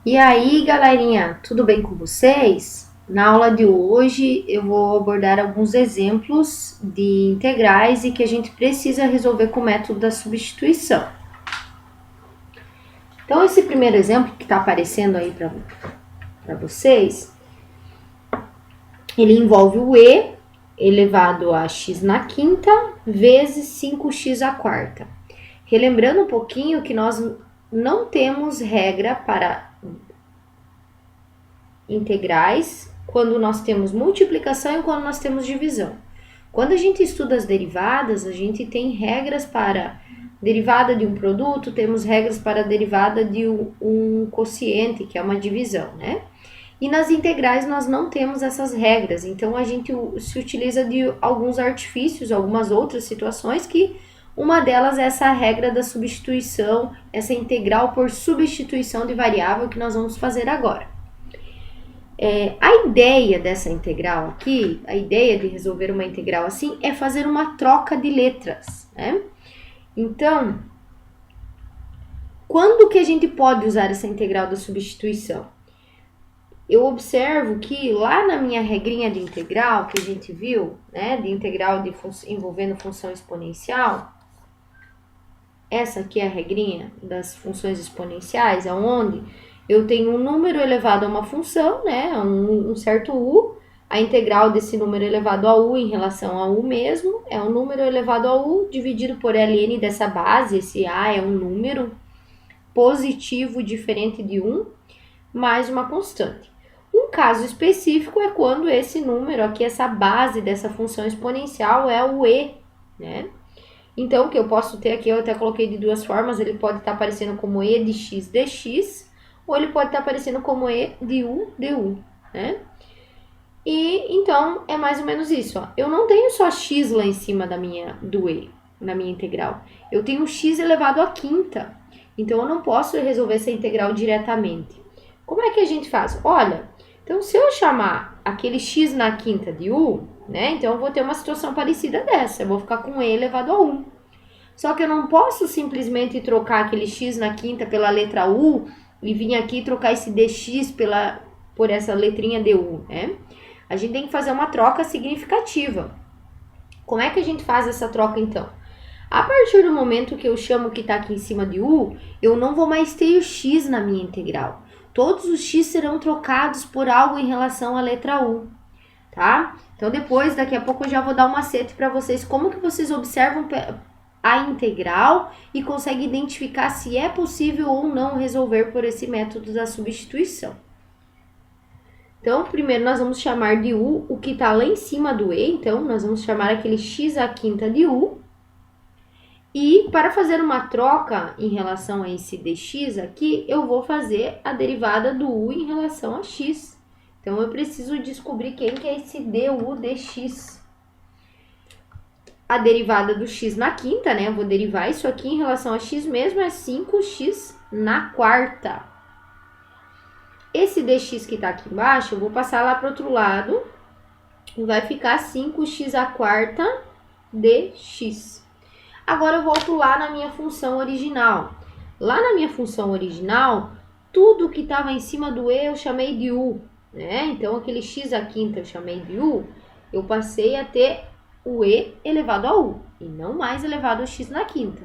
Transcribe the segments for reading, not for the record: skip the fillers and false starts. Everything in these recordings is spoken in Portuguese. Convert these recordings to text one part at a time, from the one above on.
E aí, galerinha, tudo bem com vocês? Na aula de hoje eu vou abordar alguns exemplos de integrais e que a gente precisa resolver com o método da substituição. Então, esse primeiro exemplo que está aparecendo aí para vocês, ele envolve o e elevado a x na quinta vezes 5x à quarta. Relembrando um pouquinho que nós não temos regra para integrais quando nós temos multiplicação e quando nós temos divisão. Quando a gente estuda as derivadas, a gente tem regras para derivada de um produto, temos regras para a derivada de um quociente, que é uma divisão, né? E nas integrais nós não temos essas regras, então a gente se utiliza de alguns artifícios, algumas outras situações que uma delas é essa regra da substituição, essa integral por substituição de variável que nós vamos fazer agora. A ideia dessa integral aqui, a ideia de resolver uma integral assim, é fazer uma troca de letras, né? Então, quando que a gente pode usar essa integral da substituição? Eu observo que lá na minha regrinha de integral, que a gente viu, né, de integral envolvendo função exponencial, essa aqui é a regrinha das funções exponenciais, onde eu tenho um número elevado a uma função, né, um certo u, a integral desse número elevado a u em relação a u mesmo é um número elevado a u dividido por ln dessa base, esse a é um número positivo diferente de 1, mais uma constante. Um caso específico é quando esse número aqui, essa base dessa função exponencial é o e, né? Então, o que eu posso ter aqui, eu até coloquei de duas formas, ele pode estar aparecendo como e de x dx, ou ele pode estar aparecendo como e de u du, né? E, então, é mais ou menos isso, ó. Eu não tenho só x lá em cima do e, na minha integral. Eu tenho x elevado à quinta. Então, eu não posso resolver essa integral diretamente. Como é que a gente faz? Olha, então se eu chamar aquele x na quinta de u, né? Então, eu vou ter uma situação parecida dessa. Eu vou ficar com e elevado a 1. Só que eu não posso simplesmente trocar aquele x na quinta pela letra u e vir aqui trocar esse dx por essa letrinha du, né? A gente tem que fazer uma troca significativa. Como é que a gente faz essa troca, então? A partir do momento que eu chamo o que está aqui em cima de u, eu não vou mais ter o x na minha integral. Todos os x serão trocados por algo em relação à letra u, tá? Então, depois, daqui a pouco, eu já vou dar um macete para vocês, como que vocês observam a integral e conseguem identificar se é possível ou não resolver por esse método da substituição. Então, primeiro nós vamos chamar de u o que está lá em cima do e, então nós vamos chamar aquele x à quinta de u. E para fazer uma troca em relação a esse dx aqui, eu vou fazer a derivada do u em relação a x. Então, eu preciso descobrir quem que é esse du dx. A derivada do x na quinta, né? Eu vou derivar isso aqui em relação a x mesmo, é 5x na quarta. Esse dx que está aqui embaixo, eu vou passar lá para o outro lado. E vai ficar 5x à quarta dx. Agora eu volto lá na minha função original. Lá na minha função original, tudo que estava em cima do e eu chamei de u, né? Então, aquele x à quinta eu chamei de u, eu passei a ter o e elevado a u, e não mais elevado a x na quinta.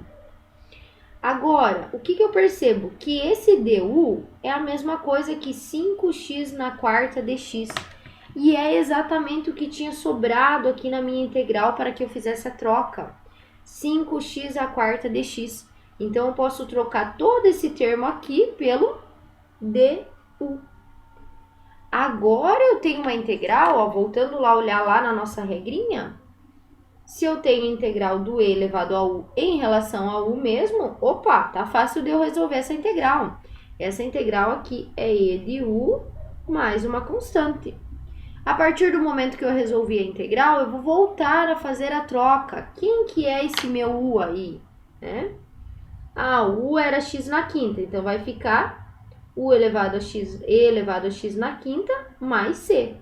Agora, o que eu percebo? Que esse du é a mesma coisa que 5x na quarta dx. E é exatamente o que tinha sobrado aqui na minha integral para que eu fizesse a troca. 5x à quarta dx. Então, eu posso trocar todo esse termo aqui pelo du. Agora, eu tenho uma integral, ó, voltando lá, olhar lá na nossa regrinha. Se eu tenho integral do e elevado a u em relação a u mesmo, opa, tá fácil de eu resolver essa integral. Essa integral aqui é e de u mais uma constante. A partir do momento que eu resolvi a integral, eu vou voltar a fazer a troca. Quem que é esse meu u aí? Né? Ah, o u era x na quinta, então vai ficar u elevado a x, e elevado a x na quinta mais c.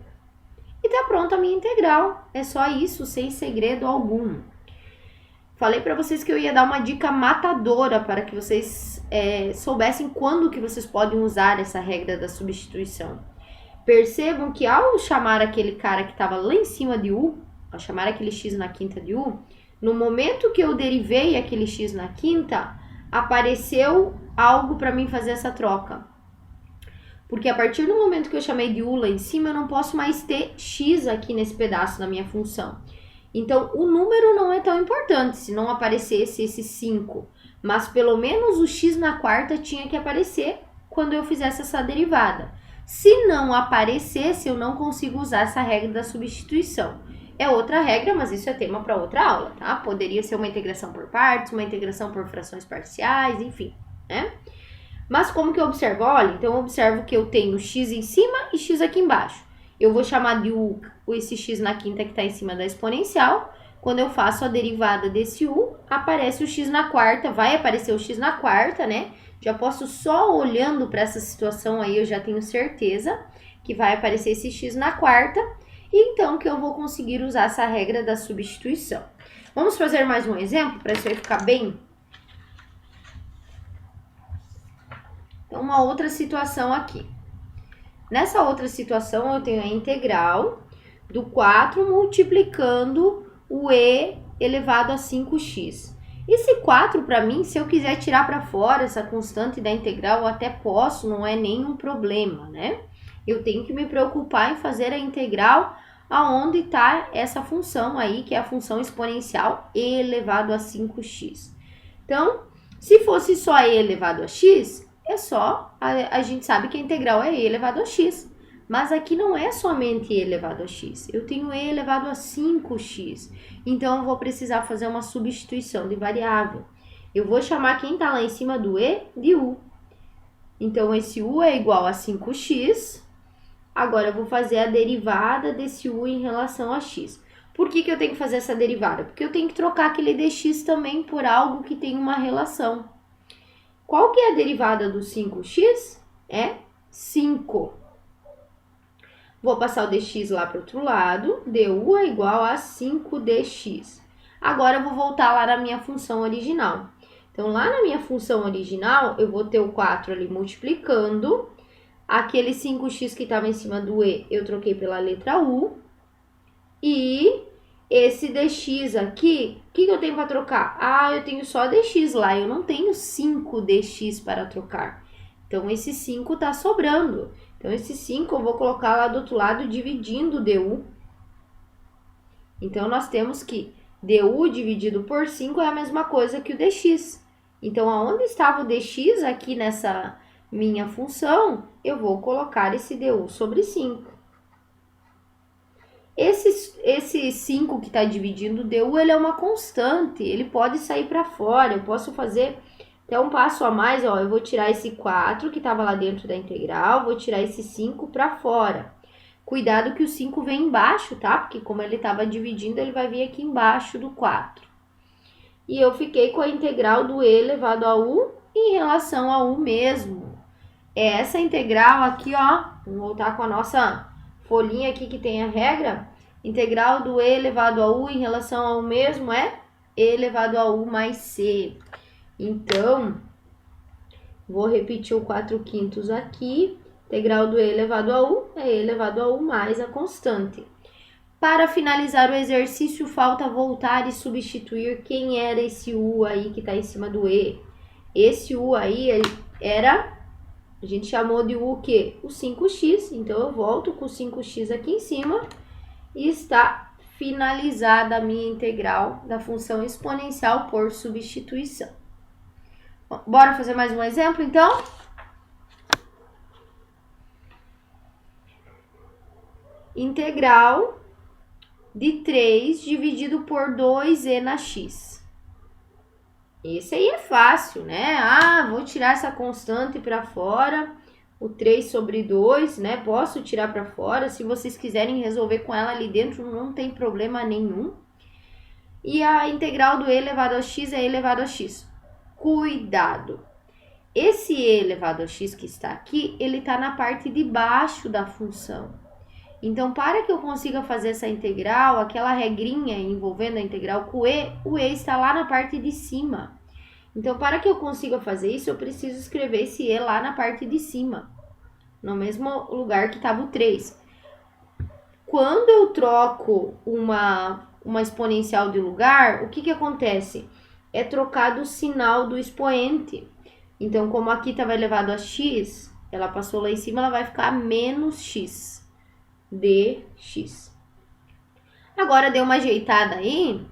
E tá pronta a minha integral. É só isso, sem segredo algum. Falei para vocês que eu ia dar uma dica matadora para que vocês soubessem quando que vocês podem usar essa regra da substituição. Percebam que ao chamar aquele cara que estava lá em cima de U, ao chamar aquele x na quinta de U, no momento que eu derivei aquele x na quinta, apareceu algo para mim fazer essa troca. Porque a partir do momento que eu chamei de U lá em cima, eu não posso mais ter x aqui nesse pedaço da minha função. Então, o número não é tão importante se não aparecesse esse 5. Mas pelo menos o x na quarta tinha que aparecer quando eu fizesse essa derivada. Se não aparecesse, eu não consigo usar essa regra da substituição. É outra regra, mas isso é tema para outra aula, tá? Poderia ser uma integração por partes, uma integração por frações parciais, enfim, né? Mas como que eu observo? Olha, então eu observo que eu tenho x em cima e x aqui embaixo. Eu vou chamar de u esse x na quinta que está em cima da exponencial. Quando eu faço a derivada desse u, aparece o x na quarta, vai aparecer o x na quarta, né? Já posso só olhando para essa situação aí, eu já tenho certeza que vai aparecer esse x na quarta. E então que eu vou conseguir usar essa regra da substituição. Vamos fazer mais um exemplo para isso aí ficar bem. Então, uma outra situação aqui. Nessa outra situação, eu tenho a integral do 4 multiplicando o e elevado a 5x. Esse 4, para mim, se eu quiser tirar para fora essa constante da integral, eu até posso, não é nenhum problema, né? Eu tenho que me preocupar em fazer a integral aonde está essa função aí, que é a função exponencial e elevado a 5x. Então, se fosse só e elevado a x, é só, a gente sabe que a integral é e elevado a x. Mas aqui não é somente e elevado a x, eu tenho e elevado a 5x. Então, eu vou precisar fazer uma substituição de variável. Eu vou chamar quem está lá em cima do e de u. Então, esse u é igual a 5x. Agora, eu vou fazer a derivada desse u em relação a x. Por que eu tenho que fazer essa derivada? Porque eu tenho que trocar aquele dx também por algo que tem uma relação. Qual que é a derivada do 5x? É 5. Vou passar o dx lá para o outro lado. Du é igual a 5dx. Agora, eu vou voltar lá na minha função original. Então, lá na minha função original, eu vou ter o 4 ali multiplicando. Aquele 5x que estava em cima do e, eu troquei pela letra u. E esse dx aqui, o que eu tenho para trocar? Ah, eu tenho só dx lá, eu não tenho 5dx para trocar. Então, esse 5 está sobrando. Então, esse 5 eu vou colocar lá do outro lado dividindo o du. Então, nós temos que du dividido por 5 é a mesma coisa que o dx. Então, aonde estava o dx aqui nessa minha função, eu vou colocar esse du sobre 5. Esse 5 que está dividindo o du, ele é uma constante, ele pode sair para fora. Eu posso fazer até um passo a mais, ó, eu vou tirar esse 4 que estava lá dentro da integral, vou tirar esse 5 para fora. Cuidado que o 5 vem embaixo, tá? Porque como ele estava dividindo, ele vai vir aqui embaixo do 4. E eu fiquei com a integral do e elevado a u em relação a u mesmo. É essa integral aqui, ó, vamos voltar com a nossa folhinha aqui que tem a regra. Integral do e elevado a u em relação a u mesmo é e elevado a u mais c. Então, vou repetir o 4/5 aqui. Integral do e elevado a u é e elevado a u mais a constante. Para finalizar o exercício, falta voltar e substituir quem era esse u aí que está em cima do e. Esse u aí era, a gente chamou de u o quê? O 5x. Então, eu volto com o 5x aqui em cima e está finalizada a minha integral da função exponencial por substituição. Bora fazer mais um exemplo, então? Integral de 3 dividido por 2e na x. Esse aí é fácil, né? Ah, vou tirar essa constante para fora, o 3 sobre 2, né? Posso tirar para fora. Se vocês quiserem resolver com ela ali dentro, não tem problema nenhum. E a integral do e elevado a x é e elevado a x. Cuidado! Esse e elevado a x que está aqui, ele está na parte de baixo da função. Então, para que eu consiga fazer essa integral, aquela regrinha envolvendo a integral com o e está lá na parte de cima. Então, para que eu consiga fazer isso, eu preciso escrever esse e lá na parte de cima, no mesmo lugar que estava o 3. Quando eu troco uma exponencial de lugar, o que acontece? É trocado o sinal do expoente. Então, como aqui estava elevado a x, ela passou lá em cima, ela vai ficar menos x, dx. Agora, deu uma ajeitada aí,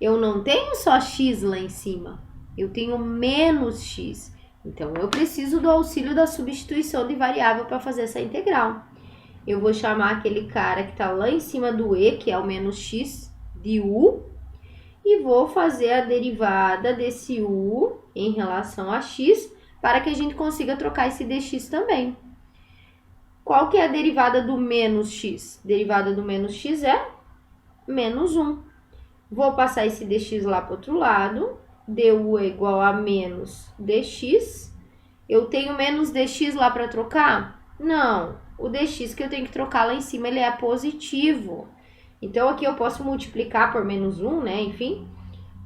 eu não tenho só x lá em cima, eu tenho menos x. Então, eu preciso do auxílio da substituição de variável para fazer essa integral. Eu vou chamar aquele cara que está lá em cima do e, que é o menos x, de u, e vou fazer a derivada desse u em relação a x, para que a gente consiga trocar esse dx também. Qual que é a derivada do menos x? Derivada do menos x é menos 1. Vou passar esse dx lá para o outro lado, du é igual a menos dx. Eu tenho menos dx lá para trocar? Não, o dx que eu tenho que trocar lá em cima, ele é positivo. Então, aqui eu posso multiplicar por menos 1, né? Enfim,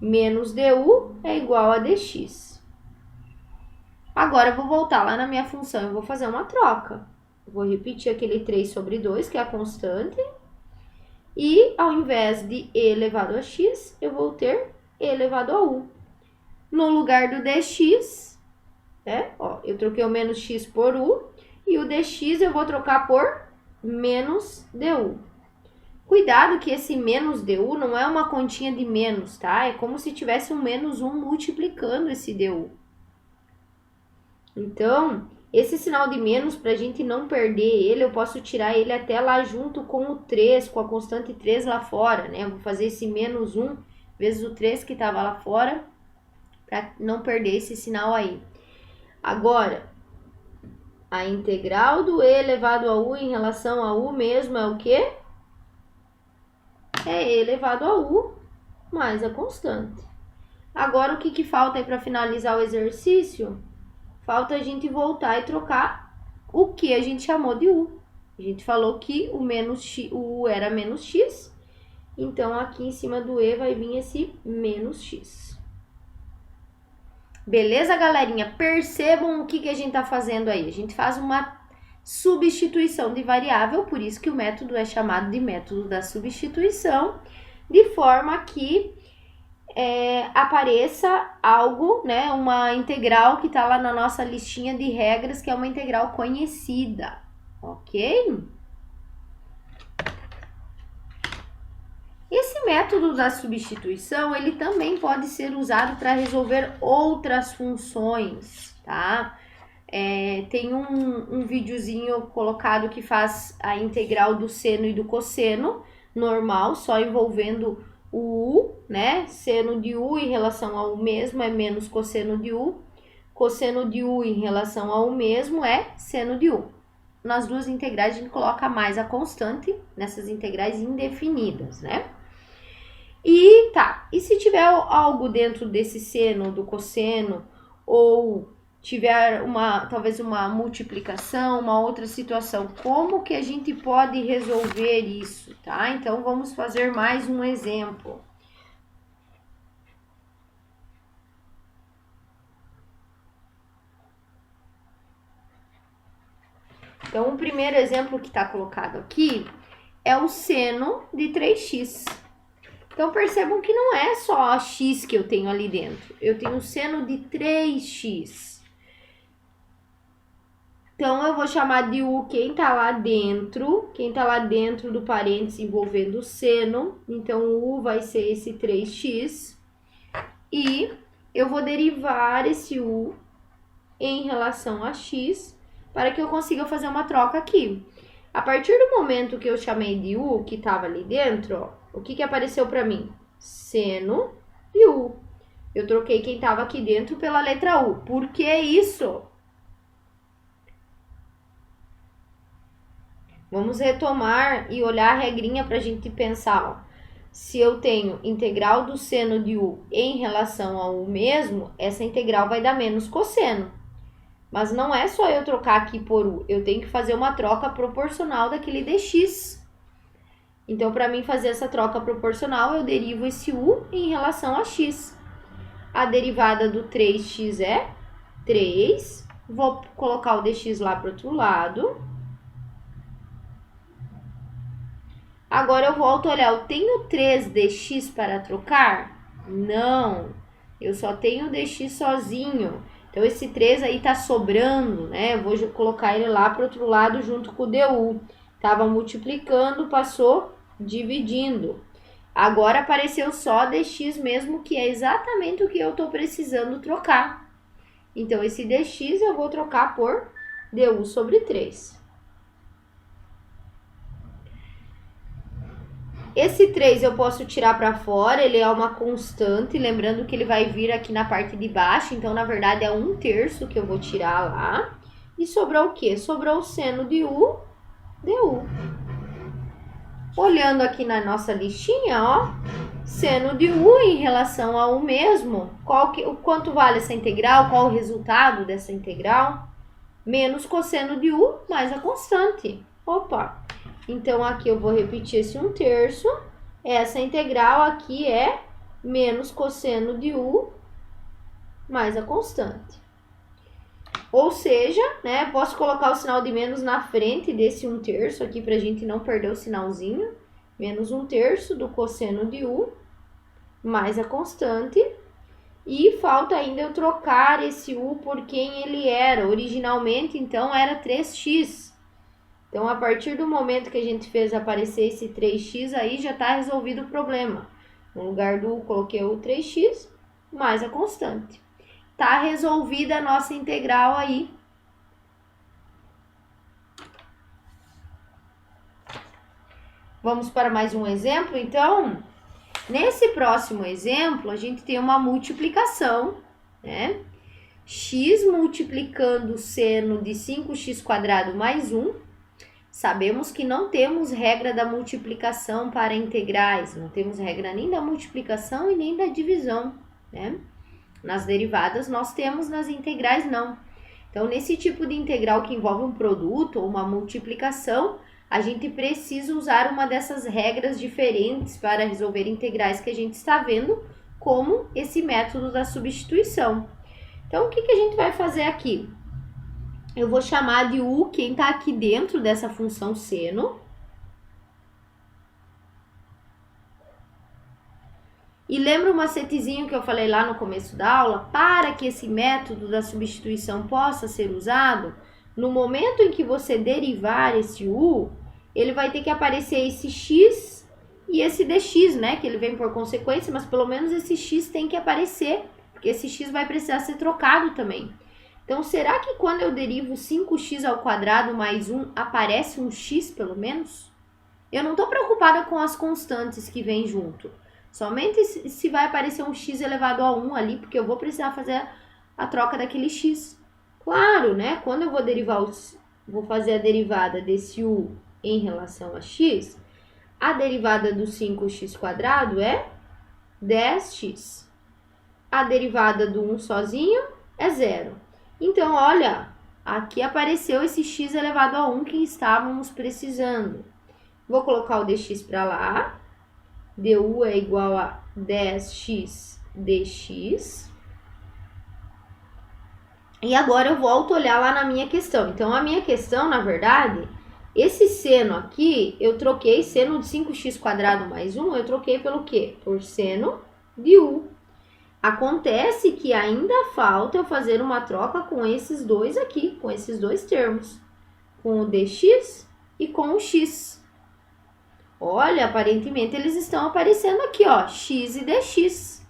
menos du é igual a dx. Agora, eu vou voltar lá na minha função e vou fazer uma troca. Eu vou repetir aquele 3 sobre 2, que é a constante. E, ao invés de e elevado a x, eu vou ter e elevado a u. No lugar do dx, eu troquei o menos x por u. E o dx eu vou trocar por menos du. Cuidado que esse menos du não é uma continha de menos, tá? É como se tivesse um menos 1 multiplicando esse du. Então, esse sinal de menos, para a gente não perder ele, eu posso tirar ele até lá junto com o 3, com a constante 3 lá fora, né? Eu vou fazer esse menos 1 vezes o 3 que estava lá fora, para não perder esse sinal aí. Agora, a integral do e elevado a u em relação a u mesmo é o quê? É e elevado a u mais a constante. Agora, o que falta aí para finalizar o exercício? Falta a gente voltar e trocar o que a gente chamou de u. A gente falou que o u era menos x, então aqui em cima do e vai vir esse menos x. Beleza, galerinha? Percebam o que a gente tá fazendo aí. A gente faz uma substituição de variável, por isso que o método é chamado de método da substituição, de forma que apareça algo, né, uma integral que está lá na nossa listinha de regras, que é uma integral conhecida, ok? Esse método da substituição, ele também pode ser usado para resolver outras funções, tá? Tem um videozinho colocado que faz a integral do seno e do cosseno, normal, só envolvendo o u, né? Seno de u em relação ao mesmo é menos cosseno de u. Cosseno de u em relação ao mesmo é seno de u. Nas duas integrais, a gente coloca mais a constante, nessas integrais indefinidas, né? E se tiver algo dentro desse seno, do cosseno, ou tiver talvez uma multiplicação, uma outra situação, como que a gente pode resolver isso, tá? Então, vamos fazer mais um exemplo. Então, o primeiro exemplo que está colocado aqui é o seno de 3x. Então, percebam que não é só x que eu tenho ali dentro. Eu tenho o seno de 3x. Então, eu vou chamar de u quem tá lá dentro do parênteses envolvendo o seno. Então, o u vai ser esse 3x. E eu vou derivar esse u em relação a x para que eu consiga fazer uma troca aqui. A partir do momento que eu chamei de u, que estava ali dentro, o que apareceu para mim? Seno de u. Eu troquei quem estava aqui dentro pela letra u. Por que isso? Vamos retomar e olhar a regrinha para a gente pensar. Ó. Se eu tenho integral do seno de u em relação ao u mesmo, essa integral vai dar menos cosseno. Mas não é só eu trocar aqui por u, eu tenho que fazer uma troca proporcional daquele dx. Então, para mim fazer essa troca proporcional, eu derivo esse u em relação a x. A derivada do 3x é 3. Vou colocar o dx lá para o outro lado. Agora eu volto a olhar, eu tenho 3dx para trocar? Não, eu só tenho dx sozinho. Então, esse 3 aí tá sobrando, né? Eu vou colocar ele lá para o outro lado junto com o du. Tava multiplicando, passou dividindo. Agora apareceu só dx mesmo, que é exatamente o que eu tô precisando trocar. Então, esse dx eu vou trocar por du sobre 3. Esse 3 eu posso tirar para fora, ele é uma constante, lembrando que ele vai vir aqui na parte de baixo, então, na verdade, é 1/3 que eu vou tirar lá. E sobrou o quê? Sobrou o seno de u, du. Olhando aqui na nossa listinha, ó, seno de u em relação a u mesmo, quanto vale essa integral? Qual o resultado dessa integral? Menos cosseno de u mais a constante. Opa! Então, aqui eu vou repetir esse 1/3. Essa integral aqui é menos cosseno de u mais a constante. Ou seja, né, posso colocar o sinal de menos na frente desse 1/3 aqui para a gente não perder o sinalzinho. Menos 1/3 do cosseno de u mais a constante. E falta ainda eu trocar esse u por quem ele era. Originalmente, então, era 3x. Então, a partir do momento que a gente fez aparecer esse 3x, aí já está resolvido o problema. No lugar do u, coloquei o 3x mais a constante. Está resolvida a nossa integral aí. Vamos para mais um exemplo, então? Nesse próximo exemplo, a gente tem uma multiplicação, né? X multiplicando o seno de 5x² mais 1. Sabemos que não temos regra da multiplicação para integrais, não temos regra nem da multiplicação e nem da divisão, né? Nas derivadas nós temos, nas integrais não. Então, nesse tipo de integral que envolve um produto ou uma multiplicação, a gente precisa usar uma dessas regras diferentes para resolver integrais que a gente está vendo, como esse método da substituição. Então, o que a gente vai fazer aqui? Eu vou chamar de u quem está aqui dentro dessa função seno. E lembra o macetezinho que eu falei lá no começo da aula? Para que esse método da substituição possa ser usado, no momento em que você derivar esse u, ele vai ter que aparecer esse x e esse dx, né? Que ele vem por consequência, mas pelo menos esse x tem que aparecer, porque esse x vai precisar ser trocado também. Então, será que quando eu derivo 5x² mais 1, aparece um x pelo menos? Eu não estou preocupada com as constantes que vêm junto. Somente se vai aparecer um x elevado a 1 ali, porque eu vou precisar fazer a troca daquele x. Claro, né? Quando eu vou fazer a derivada desse u em relação a x, a derivada do 5x² é 10x. A derivada do 1 sozinho é 0. Então, olha, aqui apareceu esse x elevado a 1 que estávamos precisando. Vou colocar o dx para lá. Du é igual a 10x dx. E agora eu volto a olhar lá na minha questão. Então, a minha questão, na verdade, esse seno aqui, eu troquei seno de 5x² mais 1, eu troquei pelo quê? Por seno de u. Acontece que ainda falta eu fazer uma troca com esses dois aqui, com esses dois termos. Com o dx e com o x. Olha, aparentemente eles estão aparecendo aqui, ó, x e dx.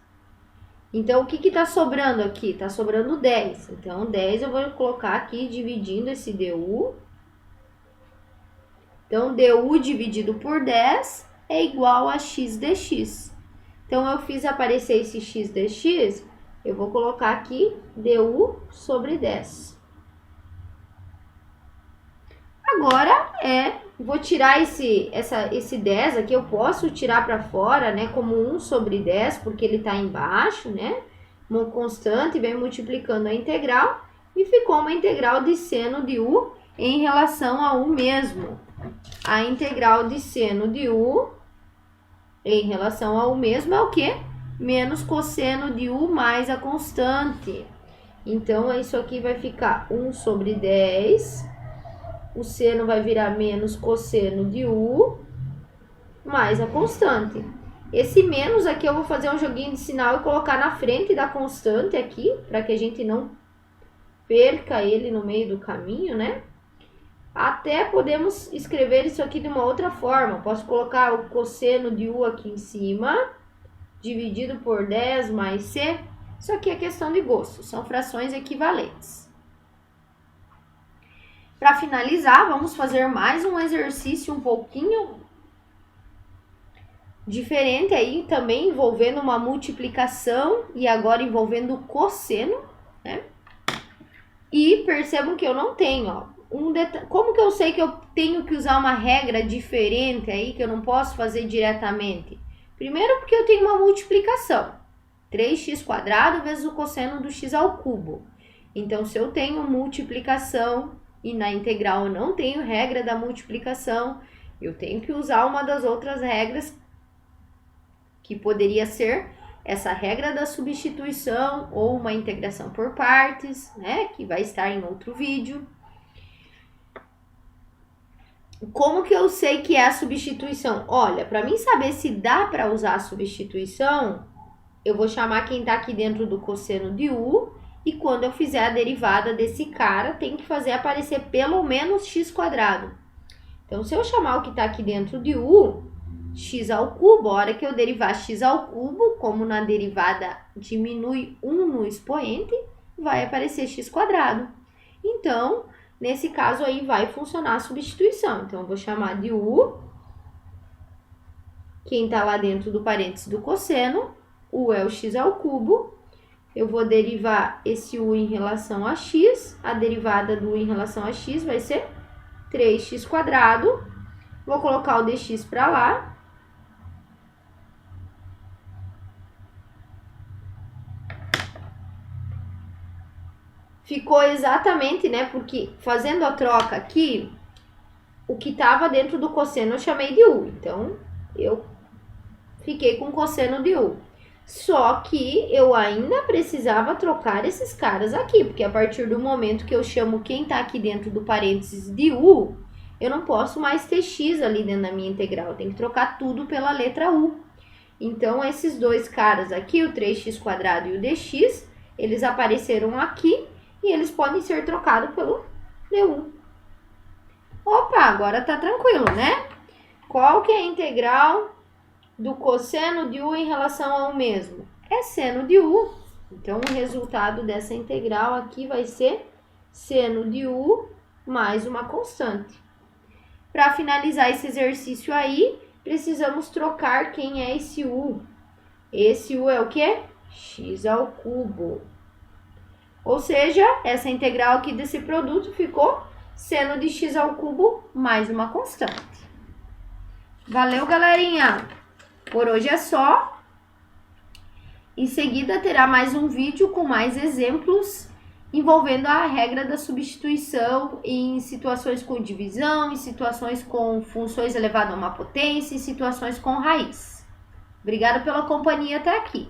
Então, o que está sobrando aqui? Está sobrando 10. Então, 10 eu vou colocar aqui dividindo esse du. Então, du dividido por 10 é igual a x dx. Então, eu fiz aparecer esse x dx, eu vou colocar aqui du sobre 10. Agora, vou tirar esse 10 aqui, eu posso tirar para fora, né, como 1 sobre 10, porque ele está embaixo, né? Uma constante, vem multiplicando a integral, e ficou uma integral de seno de u em relação a u mesmo. A integral de seno de u em relação a u mesmo é o quê? menos cosseno de U mais a constante. Então, isso aqui vai ficar 1 sobre 10. O seno vai virar menos cosseno de U mais a constante. Esse menos aqui eu vou fazer um joguinho de sinal e colocar na frente da constante aqui, para que a gente não perca ele no meio do caminho, né? Até podemos escrever isso aqui de uma outra forma. Posso colocar o cosseno de U aqui em cima, dividido por 10 mais C. Isso aqui é questão de gosto, são frações equivalentes. Para finalizar, vamos fazer mais um exercício um pouquinho diferente aí, também envolvendo uma multiplicação e agora envolvendo o cosseno, né? E percebam que eu não tenho, ó, como que eu sei que eu tenho que usar uma regra diferente aí, que eu não posso fazer diretamente? Primeiro porque eu tenho uma multiplicação, 3x² vezes o cosseno do x ao cubo. Então, se eu tenho multiplicação e na integral eu não tenho regra da multiplicação, eu tenho que usar uma das outras regras, que poderia ser essa regra da substituição ou uma integração por partes, né, que vai estar em outro vídeo. Como que eu sei que é a substituição? Olha, para mim saber se dá para usar a substituição, eu vou chamar quem está aqui dentro do cosseno de U, e quando eu fizer a derivada desse cara, tem que fazer aparecer pelo menos x². Então, se eu chamar o que está aqui dentro de U, x ao cubo, a hora que eu derivar x ao cubo, como na derivada diminui 1 no expoente, vai aparecer x². Então, nesse caso aí vai funcionar a substituição. Então, eu vou chamar de U, quem está lá dentro do parênteses do cosseno, U é o x ao cubo. Eu vou derivar esse U em relação a x, a derivada do U em relação a x vai ser 3x². Vou colocar o dx para lá. Ficou exatamente, né? Porque fazendo a troca aqui, o que estava dentro do cosseno eu chamei de U. Então, eu fiquei com cosseno de U. Só que eu ainda precisava trocar esses caras aqui, porque a partir do momento que eu chamo quem está aqui dentro do parênteses de U, eu não posso mais ter x ali dentro da minha integral. Eu tenho que trocar tudo pela letra U. Então, esses dois caras aqui, o 3x² e o dx, eles apareceram aqui e eles podem ser trocados pelo du. Opa, agora tá tranquilo, né? Qual que é a integral do cosseno de U em relação ao mesmo? É seno de U. Então, o resultado dessa integral aqui vai ser seno de U mais uma constante. Para finalizar esse exercício aí, precisamos trocar quem é esse U. Esse U é o quê? X ao cubo. Ou seja, essa integral aqui desse produto ficou seno de x ao cubo mais uma constante. Valeu, galerinha! Por hoje é só. Em seguida terá mais um vídeo com mais exemplos envolvendo a regra da substituição em situações com divisão, em situações com funções elevadas a uma potência, em situações com raiz. Obrigada pela companhia até aqui.